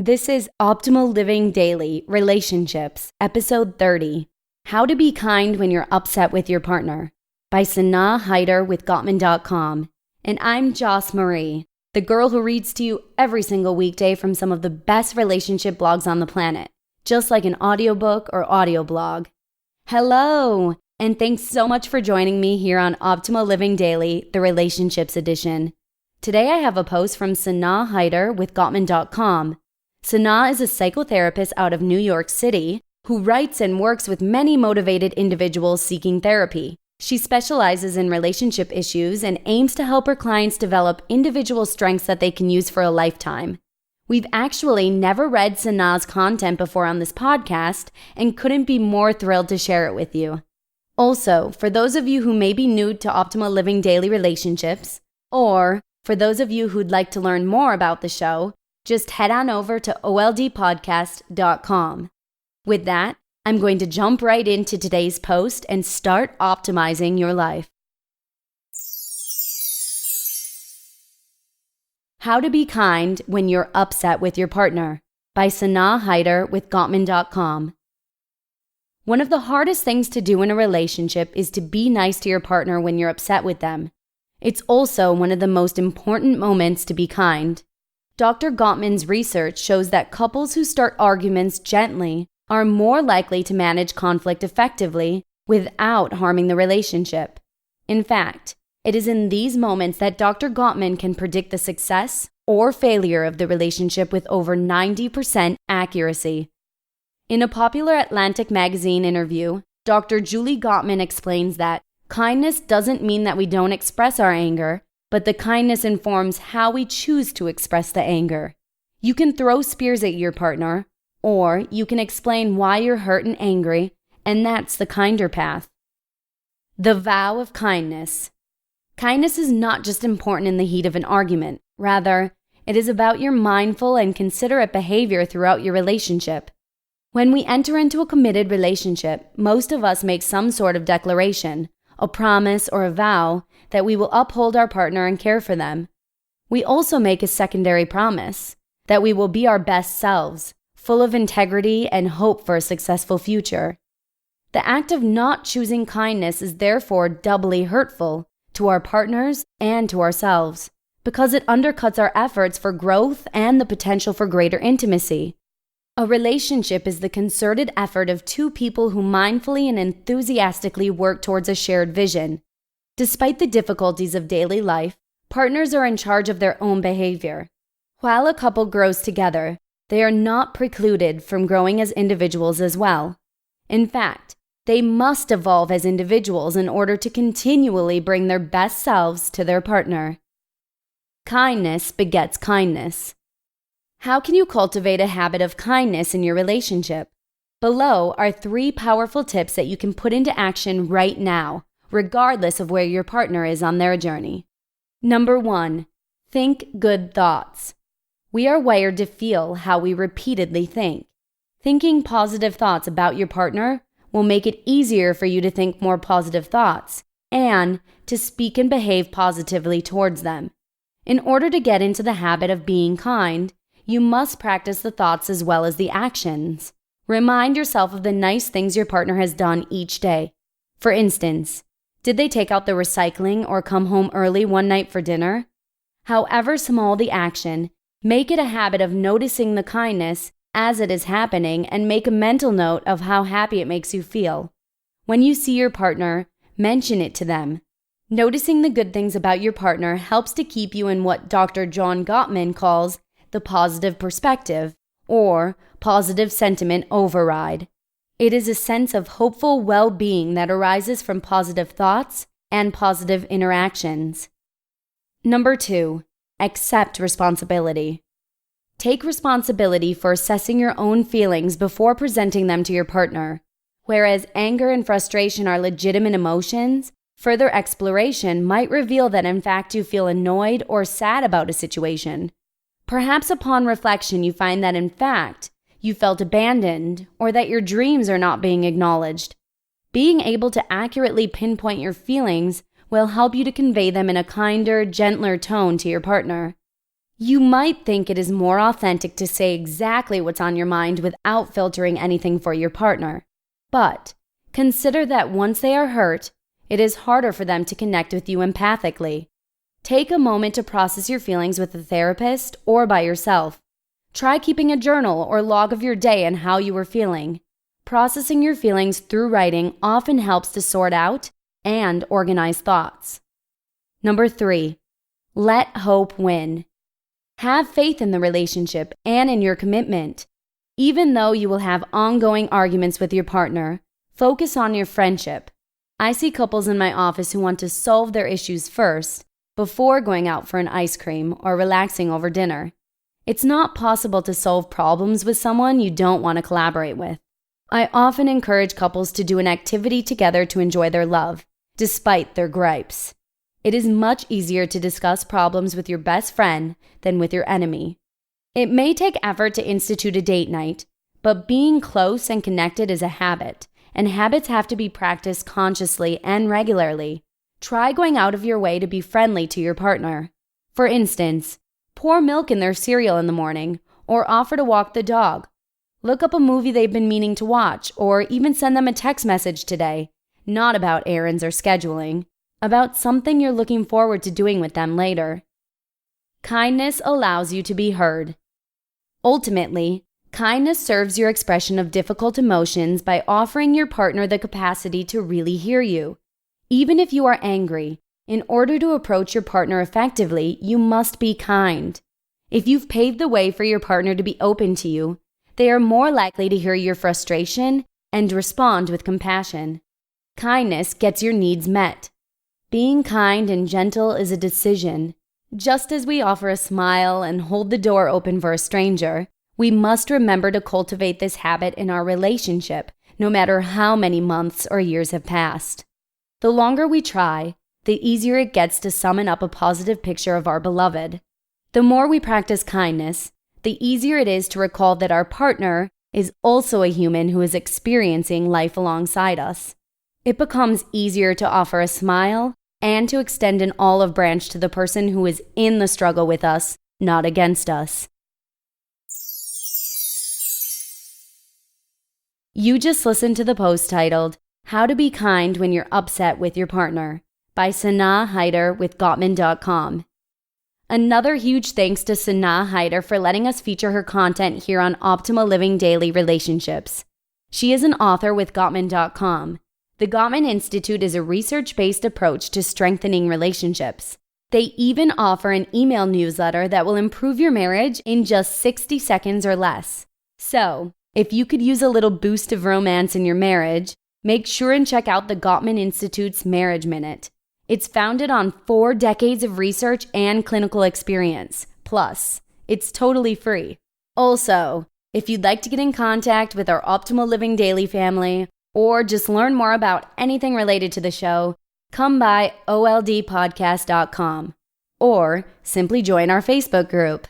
This is Optimal Living Daily Relationships, Episode 30, How to Be Kind When You're Upset with Your Partner, by Sanaa Hyder with Gottman.com. And I'm Joss Marie, the girl who reads to you every single weekday from some of the best relationship blogs on the planet, just like an audiobook or audio blog. Hello, and thanks so much for joining me here on Optimal Living Daily, the Relationships Edition. Today I have a post from Sanaa Hyder with Gottman.com. Sanaa is a psychotherapist out of New York City who writes and works with many motivated individuals seeking therapy. She specializes in relationship issues and aims to help her clients develop individual strengths that they can use for a lifetime. We've actually never read Sanaa's content before on this podcast and couldn't be more thrilled to share it with you. Also, for those of you who may be new to Optimal Living Daily Relationships, or for those of you who'd like to learn more about the show, just head on over to oldpodcast.com. With that, I'm going to jump right into today's post and start optimizing your life. How to Be Kind When You're Upset with Your Partner, by Sanaa Hyder with Gottman.com. One of the hardest things to do in a relationship is to be nice to your partner when you're upset with them. It's also one of the most important moments to be kind. Dr. Gottman's research shows that couples who start arguments gently are more likely to manage conflict effectively without harming the relationship. In fact, it is in these moments that Dr. Gottman can predict the success or failure of the relationship with over 90% accuracy. In a popular Atlantic magazine interview, Dr. Julie Gottman explains that kindness doesn't mean that we don't express our anger, but the kindness informs how we choose to express the anger. You can throw spears at your partner, or you can explain why you're hurt and angry, and that's the kinder path. The vow of kindness. Kindness is not just important in the heat of an argument. Rather, it is about your mindful and considerate behavior throughout your relationship. When we enter into a committed relationship, most of us make some sort of declaration, a promise or a vow that we will uphold our partner and care for them. We also make a secondary promise that we will be our best selves, full of integrity and hope for a successful future. The act of not choosing kindness is therefore doubly hurtful to our partners and to ourselves, because it undercuts our efforts for growth and the potential for greater intimacy. A relationship is the concerted effort of two people who mindfully and enthusiastically work towards a shared vision. Despite the difficulties of daily life, partners are in charge of their own behavior. While a couple grows together, they are not precluded from growing as individuals as well. In fact, they must evolve as individuals in order to continually bring their best selves to their partner. Kindness begets kindness. How can you cultivate a habit of kindness in your relationship? Below are 3 powerful tips that you can put into action right now, regardless of where your partner is on their journey. Number 1, think good thoughts. We are wired to feel how we repeatedly think. Thinking positive thoughts about your partner will make it easier for you to think more positive thoughts and to speak and behave positively towards them. In order to get into the habit of being kind, you must practice the thoughts as well as the actions. Remind yourself of the nice things your partner has done each day. For instance, did they take out the recycling or come home early one night for dinner? However small the action, make it a habit of noticing the kindness as it is happening and make a mental note of how happy it makes you feel. When you see your partner, mention it to them. Noticing the good things about your partner helps to keep you in what Dr. John Gottman calls the positive perspective, or positive sentiment override. It is a sense of hopeful well-being that arises from positive thoughts and positive interactions. Number 2, accept responsibility. Take responsibility for assessing your own feelings before presenting them to your partner. Whereas anger and frustration are legitimate emotions, further exploration might reveal that in fact you feel annoyed or sad about a situation. Perhaps upon reflection you find that in fact you felt abandoned or that your dreams are not being acknowledged. Being able to accurately pinpoint your feelings will help you to convey them in a kinder, gentler tone to your partner. You might think it is more authentic to say exactly what's on your mind without filtering anything for your partner. But consider that once they are hurt, it is harder for them to connect with you empathically. Take a moment to process your feelings with a therapist or by yourself. Try keeping a journal or log of your day and how you were feeling. Processing your feelings through writing often helps to sort out and organize thoughts. Number 3, let hope win. Have faith in the relationship and in your commitment. Even though you will have ongoing arguments with your partner, focus on your friendship. I see couples in my office who want to solve their issues first before going out for an ice cream or relaxing over dinner. It's not possible to solve problems with someone you don't want to collaborate with. I often encourage couples to do an activity together to enjoy their love, despite their gripes. It is much easier to discuss problems with your best friend than with your enemy. It may take effort to institute a date night, but being close and connected is a habit, and habits have to be practiced consciously and regularly. Try going out of your way to be friendly to your partner. For instance, pour milk in their cereal in the morning, or offer to walk the dog. Look up a movie they've been meaning to watch, or even send them a text message today, not about errands or scheduling, about something you're looking forward to doing with them later. Kindness allows you to be heard. Ultimately, kindness serves your expression of difficult emotions by offering your partner the capacity to really hear you. Even if you are angry, in order to approach your partner effectively, you must be kind. If you've paved the way for your partner to be open to you, they are more likely to hear your frustration and respond with compassion. Kindness gets your needs met. Being kind and gentle is a decision. Just as we offer a smile and hold the door open for a stranger, we must remember to cultivate this habit in our relationship, no matter how many months or years have passed. The longer we try, the easier it gets to summon up a positive picture of our beloved. The more we practice kindness, the easier it is to recall that our partner is also a human who is experiencing life alongside us. It becomes easier to offer a smile and to extend an olive branch to the person who is in the struggle with us, not against us. You just listened to the post titled, How to Be Kind When You're Upset with Your Partner, by Sanaa Hyder with Gottman.com. Another huge thanks to Sanaa Hyder for letting us feature her content here on Optimal Living Daily Relationships. She is an author with Gottman.com. The Gottman Institute is a research-based approach to strengthening relationships. They even offer an email newsletter that will improve your marriage in just 60 seconds or less. So, if you could use a little boost of romance in your marriage, make sure and check out the Gottman Institute's Marriage Minute. It's founded on 4 decades of research and clinical experience. Plus, it's totally free. Also, if you'd like to get in contact with our Optimal Living Daily family, or just learn more about anything related to the show, come by oldpodcast.com, or simply join our Facebook group.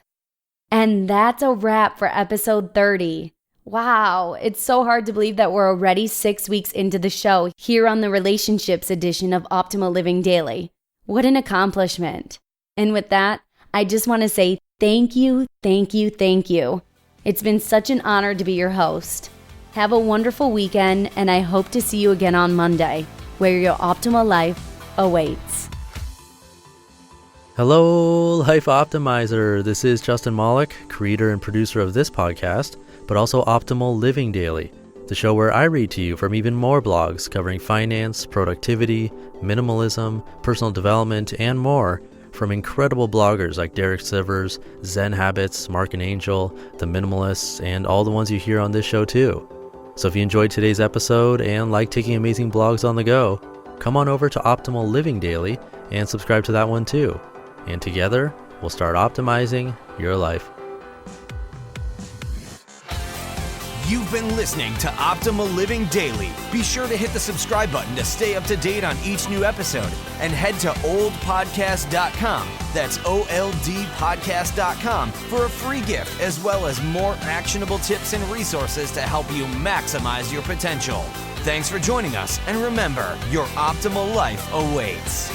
And that's a wrap for episode 30. Wow, it's so hard to believe that we're already 6 weeks into the show here on the Relationships edition of Optimal Living Daily. What an accomplishment. And with that, I just want to say thank you. It's been such an honor to be your host. Have a wonderful weekend, and I hope to see you again on Monday, where your optimal life awaits. Hello, Life Optimizer. This is Justin Malik, creator and producer of this podcast, but also Optimal Living Daily, the show where I read to you from even more blogs covering finance, productivity, minimalism, personal development, and more from incredible bloggers like Derek Sivers, Zen Habits, Mark and Angel, The Minimalists, and all the ones you hear on this show too. So if you enjoyed today's episode and like taking amazing blogs on the go, come on over to Optimal Living Daily and subscribe to that one too. And together, we'll start optimizing your life. You've been listening to Optimal Living Daily. Be sure to hit the subscribe button to stay up to date on each new episode and head to oldpodcast.com. That's oldpodcast.com for a free gift as well as more actionable tips and resources to help you maximize your potential. Thanks for joining us, and remember, your optimal life awaits.